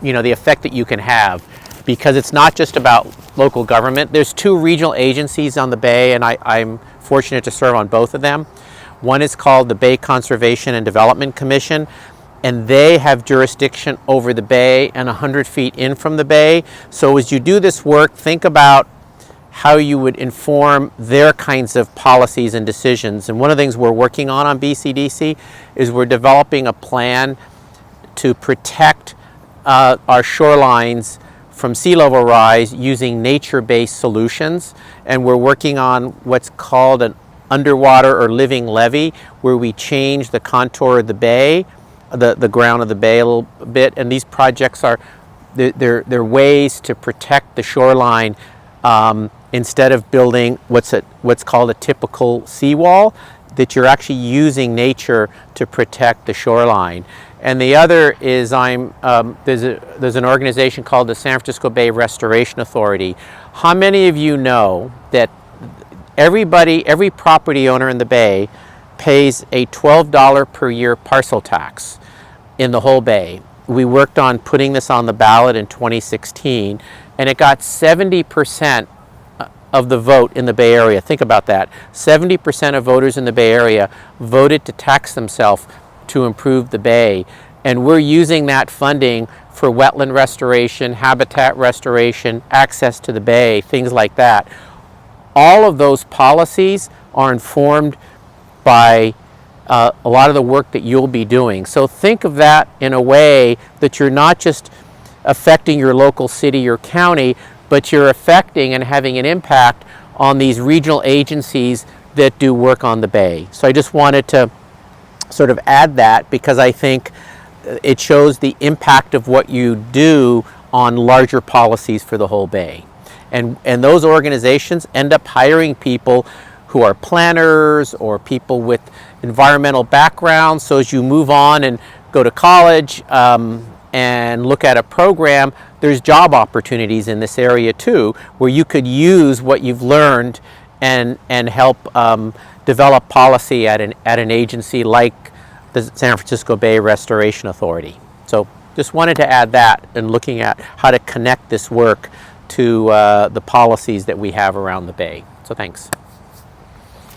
the effect that you can have, because it's not just about local government. There's 2 regional agencies on the Bay, and I'm fortunate to serve on both of them. One is called the Bay Conservation and Development Commission, and they have jurisdiction over the Bay and 100 feet in from the Bay. So as you do this work, think about how you would inform their kinds of policies and decisions. And one of the things we're working on BCDC is we're developing a plan to protect our shorelines from sea level rise using nature-based solutions. And we're working on what's called an underwater or living levee, where we change the contour of the bay, the ground of the bay a little bit. And these projects are they're ways to protect the shoreline instead of building what's called a typical seawall, that you're actually using nature to protect the shoreline. And the other is there's an organization called the San Francisco Bay Restoration Authority. How many of you know that every property owner in the Bay pays a $12 per year parcel tax in the whole Bay? We worked on putting this on the ballot in 2016, and it got 70% of the vote in the Bay Area. Think about that. 70% of voters in the Bay Area voted to tax themselves to improve the Bay. And we're using that funding for wetland restoration, habitat restoration, access to the Bay, things like that. All of those policies are informed by a lot of the work that you'll be doing. So think of that in a way that you're not just affecting your local city or county, but you're affecting and having an impact on these regional agencies that do work on the Bay. So I just wanted to sort of add that, because I think it shows the impact of what you do on larger policies for the whole Bay. And those organizations end up hiring people who are planners or people with environmental backgrounds. So as you move on and go to college and look at a program, there's job opportunities in this area too, where you could use what you've learned and help develop policy at an agency like the San Francisco Bay Restoration Authority. So just wanted to add that, and looking at how to connect this work to the policies that we have around the Bay. So thanks.